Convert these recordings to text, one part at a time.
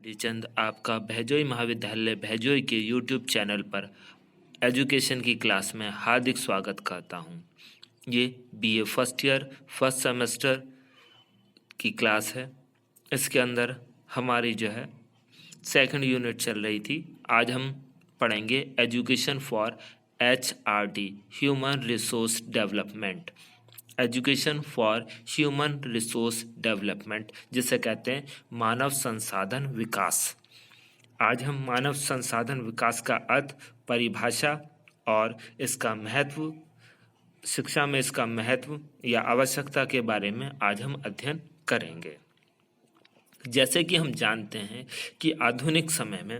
चंद आपका भैजोई महाविद्यालय भैजोई के यूट्यूब चैनल पर एजुकेशन की क्लास में हार्दिक स्वागत करता हूं। ये BA first year first semester की क्लास है। इसके अंदर हमारी जो है सेकंड यूनिट चल रही थी। आज हम पढ़ेंगे education for HRD human resource development. Education for human resource development जिसे कहते हैं मानव संसाधन विकास। आज हम मानव संसाधन विकास का अर्थ, परिभाषा और इसका महत्व, शिक्षा में इसका महत्व या आवश्यकता के बारे में आज हम अध्ययन करेंगे। जैसे कि हम जानते हैं कि आधुनिक समय में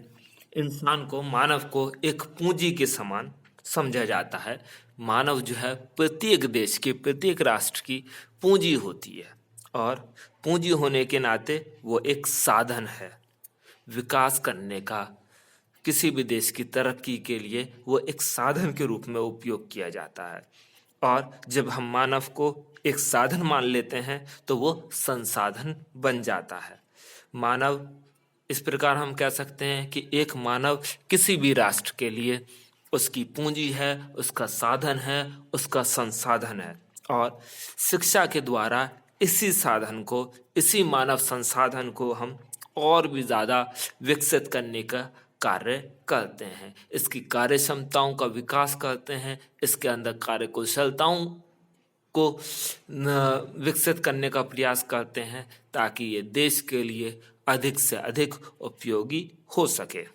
इंसान को, मानव को एक पूंजी के समान समझा जाता है। मानव जो है प्रत्येक देश की, प्रत्येक राष्ट्र की पूंजी होती है और पूंजी होने के नाते वो एक साधन है विकास करने का। किसी भी देश की तरक्की के लिए वो एक साधन के रूप में उपयोग किया जाता है और जब हम मानव को एक साधन मान लेते हैं तो वो संसाधन बन जाता है। मानव, इस प्रकार हम कह सकते हैं कि एक मानव किसी भी राष्ट्र के लिए उसकी पूंजी है, उसका साधन है, उसका संसाधन है और शिक्षा के द्वारा इसी साधन को, इसी मानव संसाधन को हम और भी ज़्यादा विकसित करने का कार्य करते हैं। इसकी कार्य क्षमताओं का विकास करते हैं, इसके अंदर कार्य कुशलताओं को विकसित करने का प्रयास करते हैं ताकि ये देश के लिए अधिक से अधिक उपयोगी हो सके।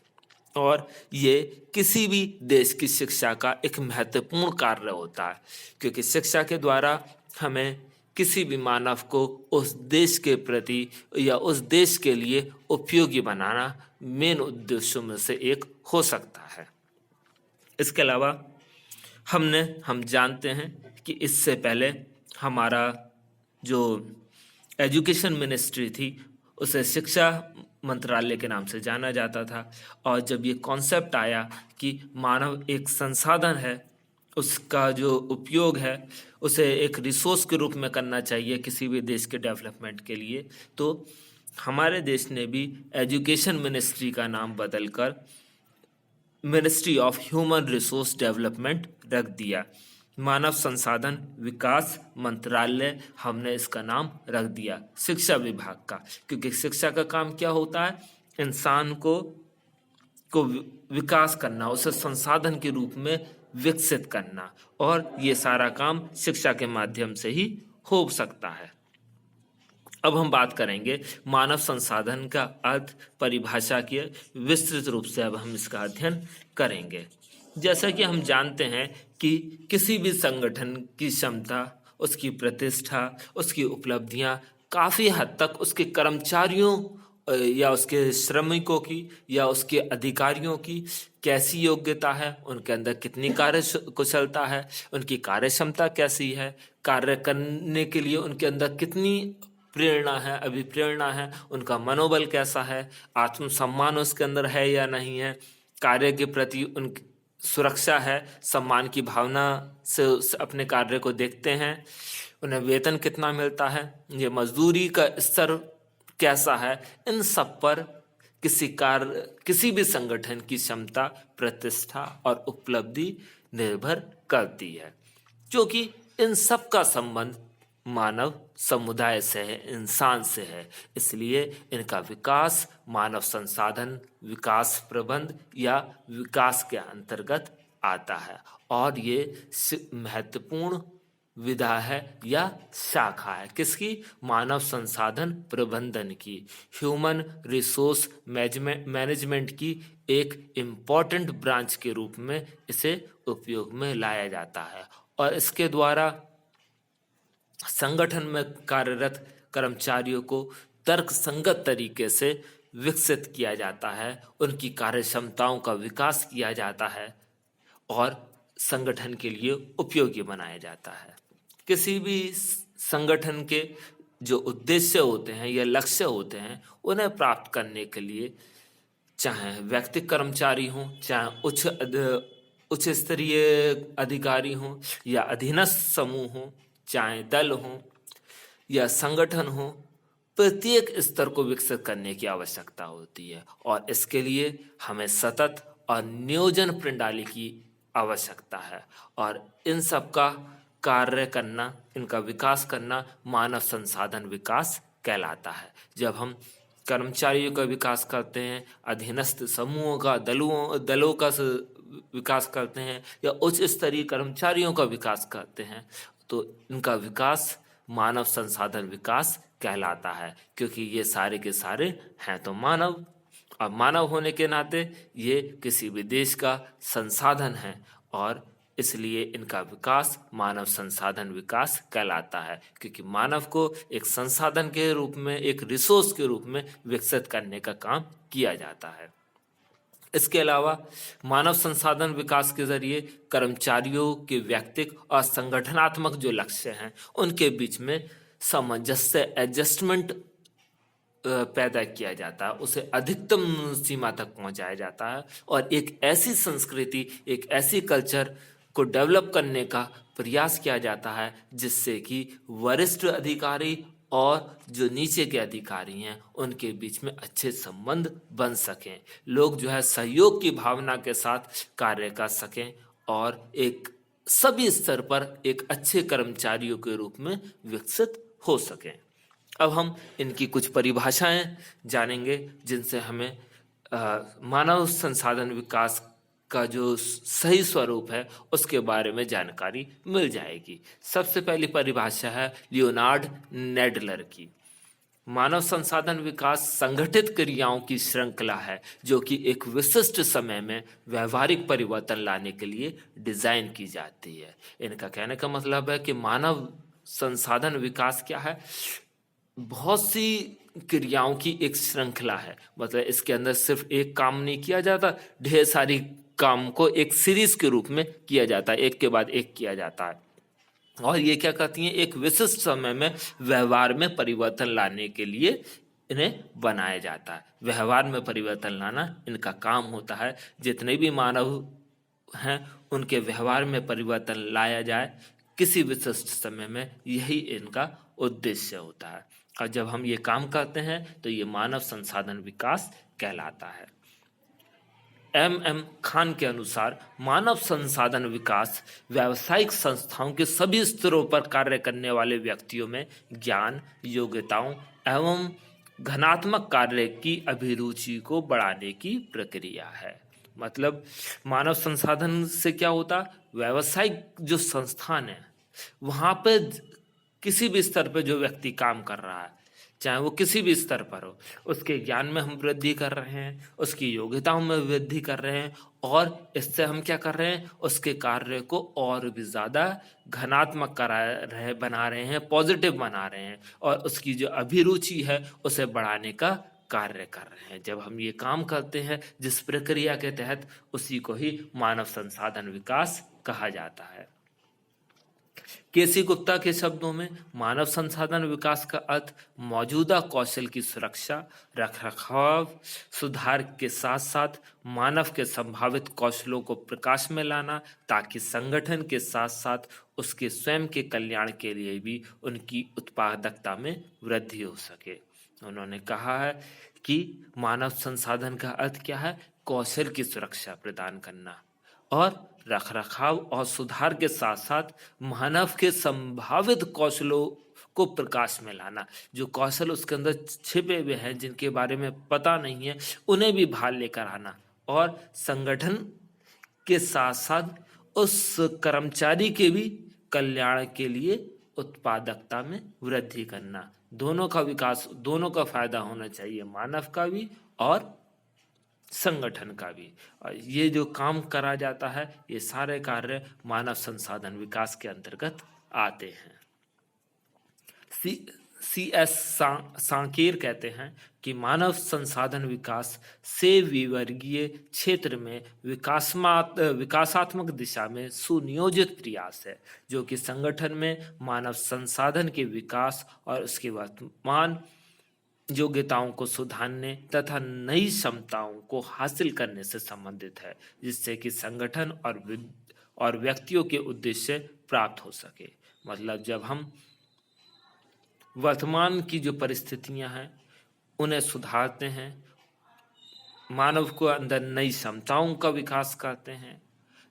और ये किसी भी देश की शिक्षा का एक महत्वपूर्ण कार्य होता है, क्योंकि शिक्षा के द्वारा हमें किसी भी मानव को उस देश के प्रति या उस देश के लिए उपयोगी बनाना मेन उद्देश्यों में से एक हो सकता है। इसके अलावा हम जानते हैं कि इससे पहले हमारा जो एजुकेशन मिनिस्ट्री थी उसे शिक्षा मंत्रालय के नाम से जाना जाता था और जब ये कॉन्सेप्ट आया कि मानव एक संसाधन है, उसका जो उपयोग है उसे एक रिसोर्स के रूप में करना चाहिए किसी भी देश के डेवलपमेंट के लिए, तो हमारे देश ने भी एजुकेशन मिनिस्ट्री का नाम बदलकर ministry of human resource development रख दिया। मानव संसाधन विकास मंत्रालय हमने इसका नाम रख दिया शिक्षा विभाग का, क्योंकि शिक्षा का काम क्या होता है? इंसान को विकास करना, उसे संसाधन के रूप में विकसित करना, और ये सारा काम शिक्षा के माध्यम से ही हो सकता है। अब हम बात करेंगे मानव संसाधन का अर्थ, परिभाषा की विस्तृत रूप से अब हम इसका अध्ययन करेंगे। जैसा कि हम जानते हैं कि किसी भी संगठन की क्षमता, उसकी प्रतिष्ठा, उसकी उपलब्धियां काफ़ी हद तक उसके कर्मचारियों या उसके श्रमिकों की या उसके अधिकारियों की कैसी योग्यता है, उनके अंदर कितनी कार्य कुशलता है, उनकी कार्य क्षमता कैसी है, कार्य करने के लिए उनके अंदर कितनी प्रेरणा है, अभिप्रेरणा है, उनका मनोबल कैसा है, आत्मसम्मान उसके अंदर है या नहीं है, कार्य के प्रति उनकी सुरक्षा है, सम्मान की भावना से अपने कार्य को देखते हैं, उन्हें वेतन कितना मिलता है, ये मजदूरी का स्तर कैसा है, इन सब पर किसी भी संगठन की क्षमता, प्रतिष्ठा और उपलब्धि निर्भर करती है, क्योंकि इन सब का संबंध मानव समुदाय से है, इंसान से है। इसलिए इनका विकास मानव संसाधन विकास प्रबंध या विकास के अंतर्गत आता है और ये महत्वपूर्ण विधा है या शाखा है किसकी? मानव संसाधन प्रबंधन की, ह्यूमन रिसोर्स मैनेजमेंट की एक इम्पॉर्टेंट ब्रांच के रूप में इसे उपयोग में लाया जाता है और इसके द्वारा संगठन में कार्यरत कर्मचारियों को तर्कसंगत तरीके से विकसित किया जाता है, उनकी कार्य क्षमताओं का विकास किया जाता है और संगठन के लिए उपयोगी बनाया जाता है। किसी भी संगठन के जो उद्देश्य होते हैं या लक्ष्य होते हैं, उन्हें प्राप्त करने के लिए चाहे व्यक्ति कर्मचारी हों, चाहे उच्च स्तरीय अधिकारी हों या अधीनस्थ समूह हों, चाहे दल हों या संगठन हो, प्रत्येक स्तर को विकसित करने की आवश्यकता होती है और इसके लिए हमें सतत और नियोजन प्रणाली की आवश्यकता है और इन सब का कार्य करना, इनका विकास करना मानव संसाधन विकास कहलाता है। जब हम कर्मचारियों का विकास करते हैं, अधीनस्थ समूहों का, दलों का विकास करते हैं या उच्च स्तरीय कर्मचारियों का विकास करते हैं, तो इनका विकास मानव संसाधन विकास कहलाता है, क्योंकि ये सारे के सारे हैं तो मानव। अब मानव होने के नाते ये किसी भी देश का संसाधन है और इसलिए इनका विकास मानव संसाधन विकास कहलाता है, क्योंकि मानव को एक संसाधन के रूप में, एक रिसोर्स के रूप में विकसित करने का काम किया जाता है। इसके अलावा मानव संसाधन विकास के जरिए कर्मचारियों के व्यक्तिगत और संगठनात्मक जो लक्ष्य हैं उनके बीच में सामंजस्य, एडजस्टमेंट पैदा किया जाता है, उसे अधिकतम सीमा तक पहुंचाया जाता है और एक ऐसी संस्कृति, एक ऐसी कल्चर को डेवलप करने का प्रयास किया जाता है जिससे कि वरिष्ठ अधिकारी और जो नीचे के अधिकारी हैं उनके बीच में अच्छे संबंध बन सकें, लोग जो है सहयोग की भावना के साथ कार्य कर सकें और एक सभी स्तर पर एक अच्छे कर्मचारियों के रूप में विकसित हो सकें। अब हम इनकी कुछ परिभाषाएं जानेंगे जिनसे हमें मानव संसाधन विकास का जो सही स्वरूप है उसके बारे में जानकारी मिल जाएगी। सबसे पहली परिभाषा है लियोनार्ड नेडलर की। मानव संसाधन विकास संगठित क्रियाओं की श्रृंखला है जो कि एक विशिष्ट समय में व्यवहारिक परिवर्तन लाने के लिए डिजाइन की जाती है। इनका कहने का मतलब है कि मानव संसाधन विकास क्या है, बहुत सी क्रियाओं की एक श्रृंखला है। मतलब इसके अंदर सिर्फ एक काम नहीं किया जाता, ढेर सारी काम को एक सीरीज के रूप में किया जाता है, एक के बाद एक किया जाता है और ये क्या करती हैं, एक विशिष्ट समय में व्यवहार में परिवर्तन लाने के लिए इन्हें बनाया जाता है। व्यवहार में परिवर्तन लाना इनका काम होता है। जितने भी मानव हैं उनके व्यवहार में परिवर्तन लाया जाए किसी विशिष्ट समय में, यही इनका उद्देश्य होता है और जब हम ये काम करते हैं तो ये मानव संसाधन विकास कहलाता है। एम खान के अनुसार मानव संसाधन विकास व्यावसायिक संस्थाओं के सभी स्तरों पर कार्य करने वाले व्यक्तियों में ज्ञान, योग्यताओं एवं घनात्मक कार्य की अभिरुचि को बढ़ाने की प्रक्रिया है। मतलब मानव संसाधन से क्या होता, व्यावसायिक जो संस्थान है वहाँ पे किसी भी स्तर पे जो व्यक्ति काम कर रहा है, चाहे वो किसी भी स्तर पर हो, उसके ज्ञान में हम वृद्धि कर रहे हैं, उसकी योग्यताओं में वृद्धि कर रहे हैं और इससे हम क्या कर रहे हैं, उसके कार्य को और भी ज़्यादा घनात्मक बना रहे हैं, पॉजिटिव बना रहे हैं और उसकी जो अभिरुचि है उसे बढ़ाने का कार्य कर रहे हैं। जब हम ये काम करते हैं जिस प्रक्रिया के तहत, उसी को ही मानव संसाधन विकास कहा जाता है। केसी गुप्ता के शब्दों में मानव संसाधन विकास का अर्थ मौजूदा कौशल की सुरक्षा, रखरखाव, सुधार के साथ साथ मानव के संभावित कौशलों को प्रकाश में लाना ताकि संगठन के साथ साथ उसके स्वयं के कल्याण के लिए भी उनकी उत्पादकता में वृद्धि हो सके। उन्होंने कहा है कि मानव संसाधन का अर्थ क्या है, कौशल की सुरक्षा प्रदान करना और रखरखाव और सुधार के साथ साथ मानव के संभावित कौशलों को प्रकाश में लाना। जो कौशल उसके अंदर छिपे हुए हैं, जिनके बारे में पता नहीं है, उन्हें भी बाहर लेकर आना और संगठन के साथ साथ उस कर्मचारी के भी कल्याण के लिए उत्पादकता में वृद्धि करना। दोनों का विकास, दोनों का फायदा होना चाहिए, मानव का भी और संगठन का भी। और ये जो काम करा जाता है, ये सारे कार्य मानव संसाधन विकास के अंतर्गत आते हैं। CS सांकेर कहते हैं कि मानव संसाधन विकास से विवर्गीय क्षेत्र में विकासात्मक दिशा में सुनियोजित प्रयास है जो कि संगठन में मानव संसाधन के विकास और उसके वर्तमान योग्यताओं को सुधारने तथा नई क्षमताओं को हासिल करने से संबंधित है, जिससे कि संगठन और व्यक्तियों के उद्देश्य प्राप्त हो सके। मतलब जब हम वर्तमान की जो परिस्थितियां हैं उन्हें सुधारते हैं, मानव को अंदर नई क्षमताओं का विकास करते हैं,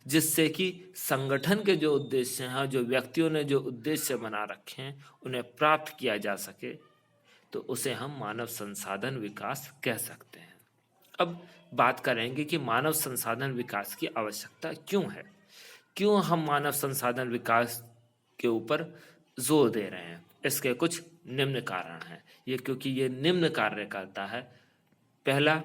जिससे कि संगठन के जो उद्देश्य हैं, जो व्यक्तियों ने जो उद्देश्य बना रखे हैं, उन्हें प्राप्त किया जा सके, तो उसे हम मानव संसाधन विकास कह सकते हैं। अब बात करेंगे कि मानव संसाधन विकास की आवश्यकता क्यों है, क्यों हम मानव संसाधन विकास के ऊपर जोर दे रहे हैं। इसके कुछ निम्न कारण हैं। क्योंकि ये निम्न कार्य करता है। पहला,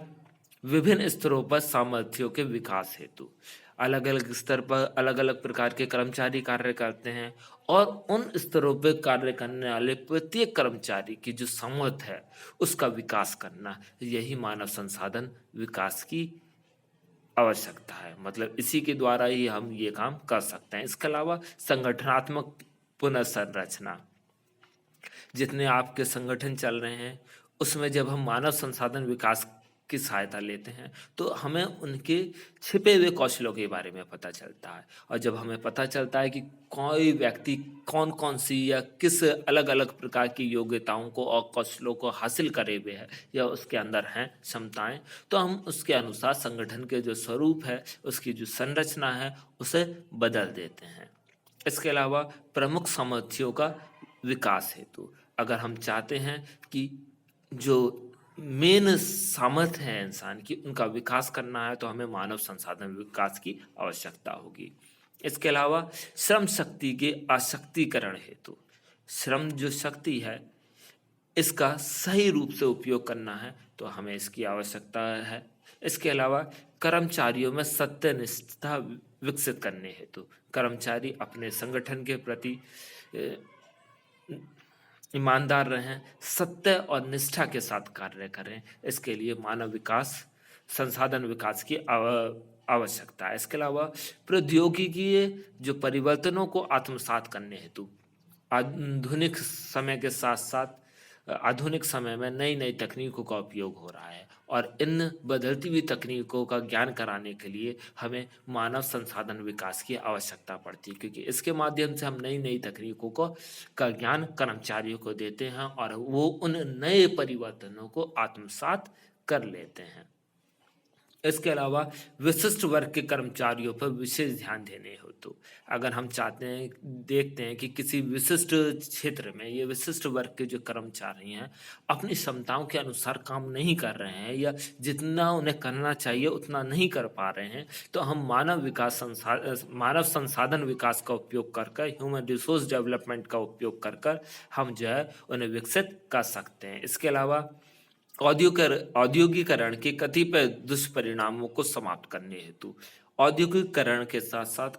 विभिन्न स्तरों पर सामर्थ्यों के विकास हेतु अलग अलग स्तर पर अलग अलग प्रकार के कर्मचारी कार्य करते हैं, और उन स्तरों पर कार्य करने वाले प्रत्येक कर्मचारी की जो सामर्थ्य है उसका विकास करना, यही मानव संसाधन विकास की आवश्यकता है। मतलब इसी के द्वारा ही हम ये काम कर सकते हैं। इसके अलावा संगठनात्मक पुनर्संरचना, जितने आपके संगठन चल रहे हैं उसमें जब हम मानव संसाधन विकास की सहायता लेते हैं तो हमें उनके छिपे हुए कौशलों के बारे में पता चलता है। और जब हमें पता चलता है कि कोई व्यक्ति कौन कौन सी या किस अलग अलग प्रकार की योग्यताओं को और कौशलों को हासिल करे हुए है या उसके अंदर हैं क्षमताएं, तो हम उसके अनुसार संगठन के जो स्वरूप है, उसकी जो संरचना है, उसे बदल देते हैं। इसके अलावा प्रमुख सामर्थ्यों का विकास हेतु, अगर हम चाहते हैं कि जो मेन सामर्थ्य है इंसान की, उनका विकास करना है, तो हमें मानव संसाधन विकास की आवश्यकता होगी। इसके अलावा श्रम शक्ति के आशक्तिकरण हेतु, श्रम जो शक्ति है इसका सही रूप से उपयोग करना है, तो हमें इसकी आवश्यकता है। इसके अलावा कर्मचारियों में सत्यनिष्ठा विकसित करने हेतु, कर्मचारी अपने संगठन के प्रति ईमानदार रहें, सत्य और निष्ठा के साथ कार्य करें, इसके लिए मानव विकास संसाधन विकास की आवश्यकता है। इसके अलावा प्रौद्योगिकी जो परिवर्तनों को आत्मसात करने हेतु, आधुनिक समय के साथ साथ आधुनिक समय में नई नई तकनीकों का उपयोग हो रहा है, और इन बदलती हुई तकनीकों का ज्ञान कराने के लिए हमें मानव संसाधन विकास की आवश्यकता पड़ती है, क्योंकि इसके माध्यम से हम नई नई तकनीकों का ज्ञान कर्मचारियों को देते हैं और वो उन नए परिवर्तनों को आत्मसात कर लेते हैं। इसके अलावा विशिष्ट वर्ग के कर्मचारियों पर विशेष ध्यान देने हेतु, अगर हम चाहते हैं देखते हैं कि किसी विशिष्ट क्षेत्र में ये विशिष्ट वर्ग के जो कर्मचारी हैं अपनी क्षमताओं के अनुसार काम नहीं कर रहे हैं या जितना उन्हें करना चाहिए उतना नहीं कर पा रहे हैं, तो हम मानव संसाधन विकास का उपयोग कर ह्यूमन रिसोर्स डेवलपमेंट का उपयोग कर हम जो है उन्हें विकसित कर सकते हैं। इसके अलावा औद्योगिकरण के कतिपय दुष्परिणामों को समाप्त करने हेतु, औद्योगिकरण के साथ साथ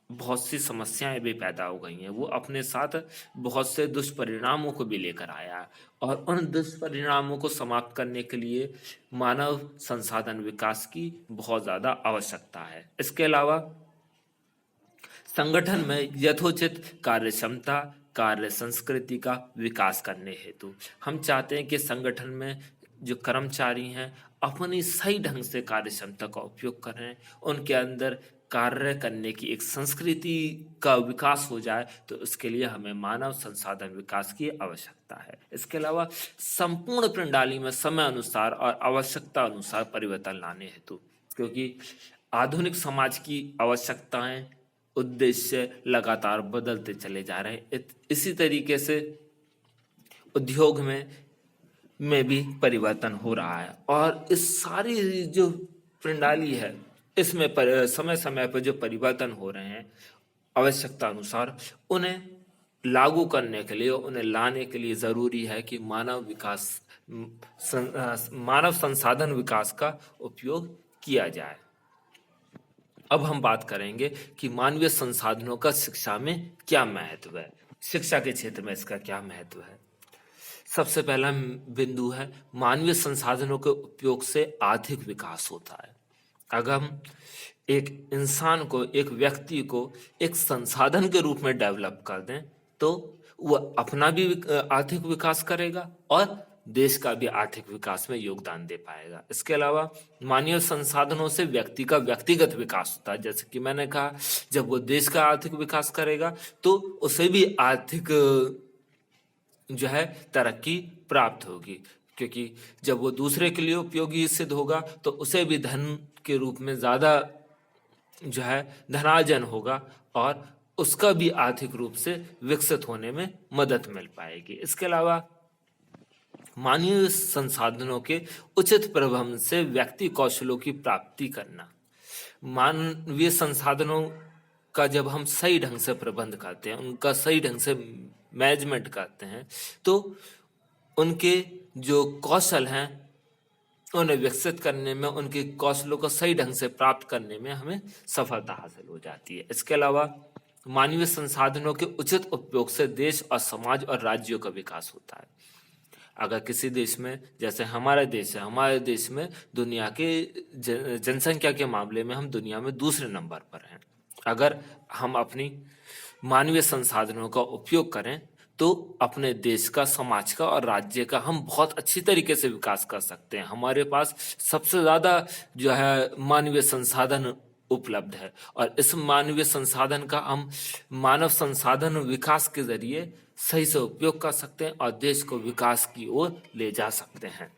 बहुत सी समस्याएं भी पैदा हो गई हैं, वो अपने साथ बहुत से दुष्परिणामों को भी लेकर आया है, और उन दुष्परिणामों को समाप्त करने के लिए मानव संसाधन विकास की बहुत ज़्यादा आवश्यकता है। इसके अलावा संगठन में यथोचित कार्य क्षमता, कार्य संस्कृति का विकास करने हेतु हम चाहते हैं कि संगठन में जो कर्मचारी हैं अपनी सही ढंग से कार्य क्षमता का उपयोग करें, उनके अंदर कार्य करने की एक संस्कृति का विकास हो जाए, तो उसके लिए हमें मानव संसाधन विकास की आवश्यकता है। इसके अलावा संपूर्ण प्रणाली में समय अनुसार और आवश्यकता अनुसार परिवर्तन लाने हेतु, क्योंकि आधुनिक समाज की आवश्यकताएं, उद्देश्य लगातार बदलते चले जा रहे हैं। इसी तरीके से उद्योग में भी परिवर्तन हो रहा है, और इस सारी जो प्रणाली है इसमें समय समय पर जो परिवर्तन हो रहे हैं आवश्यकता अनुसार, उन्हें लागू करने के लिए, उन्हें लाने के लिए ज़रूरी है कि मानव संसाधन विकास का उपयोग किया जाए। अब हम बात करेंगे कि मानवीय संसाधनों का शिक्षा में क्या महत्व है, शिक्षा के क्षेत्र में इसका क्या महत्व है। सबसे पहला बिंदु है मानवीय संसाधनों के उपयोग से आर्थिक विकास होता है। अगर हम एक इंसान को, एक व्यक्ति को एक संसाधन के रूप में डेवलप कर दें तो वह अपना भी आर्थिक विकास करेगा और देश का भी आर्थिक विकास में योगदान दे पाएगा। इसके अलावा मानवीय संसाधनों से व्यक्ति का व्यक्तिगत विकास होता है। जैसे कि मैंने कहा, जब वो देश का आर्थिक विकास करेगा तो उसे भी आर्थिक जो है तरक्की प्राप्त होगी, क्योंकि जब वो दूसरे के लिए उपयोगी सिद्ध होगा तो उसे भी धन के रूप में ज़्यादा जो है धनार्जन होगा और उसका भी आर्थिक रूप से विकसित होने में मदद मिल पाएगी। इसके अलावा मानवीय संसाधनों के उचित प्रबंधन से व्यक्ति कौशलों की प्राप्ति करना। मानवीय संसाधनों का जब हम सही ढंग से प्रबंध करते हैं, उनका सही ढंग से मैनेजमेंट करते हैं, तो उनके जो कौशल हैं उन्हें विकसित करने में, उनके कौशलों को सही ढंग से प्राप्त करने में हमें सफलता हासिल हो जाती है। इसके अलावा मानवीय संसाधनों के उचित उपयोग से देश और समाज और राज्यों का विकास होता है। अगर किसी देश में, जैसे हमारा देश है, हमारे देश में दुनिया के जनसंख्या के मामले में हम दुनिया में दूसरे नंबर पर हैं। अगर हम अपनी मानवीय संसाधनों का उपयोग करें तो अपने देश का, समाज का और राज्य का हम बहुत अच्छी तरीके से विकास कर सकते हैं। हमारे पास सबसे ज़्यादा जो है मानवीय संसाधन उपलब्ध है और इस मानवीय संसाधन का हम मानव संसाधन विकास के जरिए सही से उपयोग कर सकते हैं और देश को विकास की ओर ले जा सकते हैं।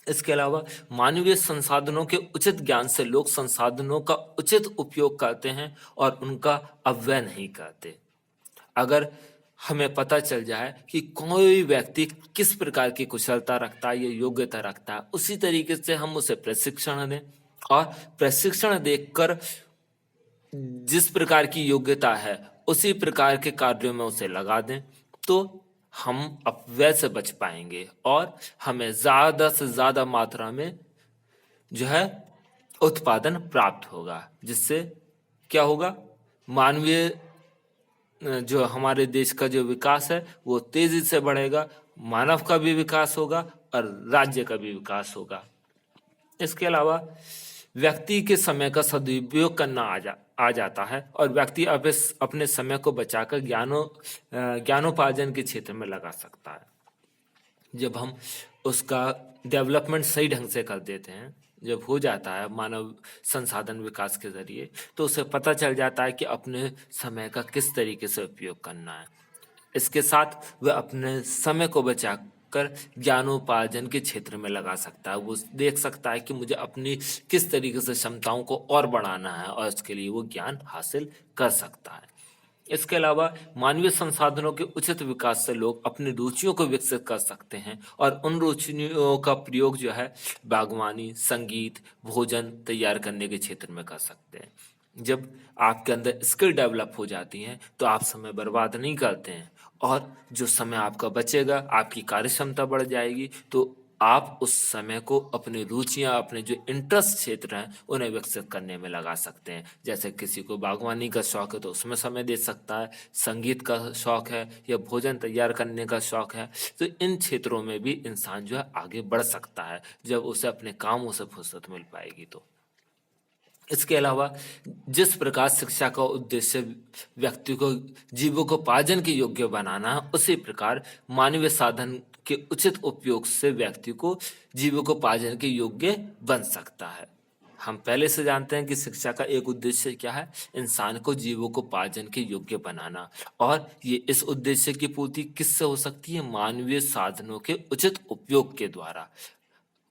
इसके अलावा मानवीय संसाधनों के उचित ज्ञान से लोग संसाधनों का उचित उपयोग करते हैं और उनका अपव्यय नहीं करते। अगर हमें पता चल जाए कि कोई व्यक्ति किस प्रकार की कुशलता रखता है या योग्यता रखता है, उसी तरीके से हम उसे प्रशिक्षण दें और प्रशिक्षण देकर जिस प्रकार की योग्यता है उसी प्रकार के कार्यों में उसे लगा दें, तो हम अपव्यय से बच पाएंगे और हमें ज़्यादा से ज़्यादा मात्रा में जो है उत्पादन प्राप्त होगा, जिससे क्या होगा, मानवीय जो हमारे देश का जो विकास है वो तेजी से बढ़ेगा, मानव का भी विकास होगा और राज्य का भी विकास होगा। इसके अलावा व्यक्ति के समय का सदुपयोग करना आ जाता है और व्यक्ति अपने समय को बचाकर ज्ञानोपार्जन के क्षेत्र में लगा सकता है। जब हम उसका डेवलपमेंट सही ढंग से कर देते हैं, जब हो जाता है मानव संसाधन विकास के जरिए, तो उसे पता चल जाता है कि अपने समय का किस तरीके से उपयोग करना है। इसके साथ वह अपने समय को बचाकर ज्ञानोपार्जन के क्षेत्र में लगा सकता है। वो देख सकता है कि मुझे अपनी किस तरीके से क्षमताओं को और बढ़ाना है और इसके लिए वो ज्ञान हासिल कर सकता है। इसके अलावा मानवीय संसाधनों के उचित विकास से लोग अपनी रुचियों को विकसित कर सकते हैं और उन रुचियों का प्रयोग जो है बागवानी, संगीत, भोजन तैयार करने के क्षेत्र में कर सकते हैं। जब आपके अंदर स्किल डेवलप हो जाती हैं तो आप समय बर्बाद नहीं करते हैं और जो समय आपका बचेगा, आपकी कार्यक्षमता बढ़ जाएगी, तो आप उस समय को अपनी रुचियां, अपने जो इंटरेस्ट क्षेत्र हैं उन्हें विकसित करने में लगा सकते हैं। जैसे किसी को बागवानी का शौक है तो उसमें समय दे सकता है, संगीत का शौक है या भोजन तैयार करने का शौक है, तो इन क्षेत्रों में भी इंसान जो है आगे बढ़ सकता है जब उसे अपने कामों से फुर्सत मिल पाएगी। तो इसके अलावा जिस प्रकार शिक्षा का उद्देश्य व्यक्ति को जीविकोपार्जन के योग्य बनाना है, उसी प्रकार मानवीय साधन के उचित उपयोग से व्यक्ति को जीविकोपार्जन के योग्य बन सकता है। हम पहले से जानते हैं कि शिक्षा का एक उद्देश्य क्या है, इंसान को जीविकोपार्जन के योग्य बनाना, और ये इस उद्देश्य की पूर्ति किससे हो सकती है, मानवीय साधनों के उचित उपयोग के द्वारा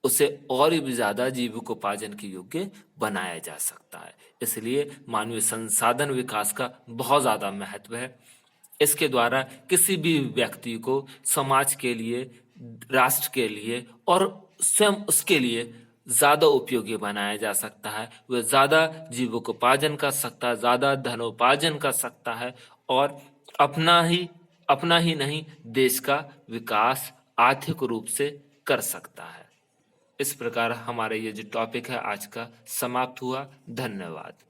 उसे और भी ज्यादा जीविकोपार्जन के योग्य बनाया जा सकता है। इसलिए मानवीय संसाधन विकास का बहुत ज्यादा महत्व है। इसके द्वारा किसी भी व्यक्ति को समाज के लिए, राष्ट्र के लिए और स्वयं उसके लिए ज्यादा उपयोगी बनाया जा सकता है। वह ज्यादा जीविकोपार्जन कर सकता है, ज्यादा धनोपार्जन कर सकता है और अपना ही नहीं, देश का विकास आर्थिक रूप से कर सकता है। इस प्रकार हमारा ये जो टॉपिक है आज का समाप्त हुआ। धन्यवाद।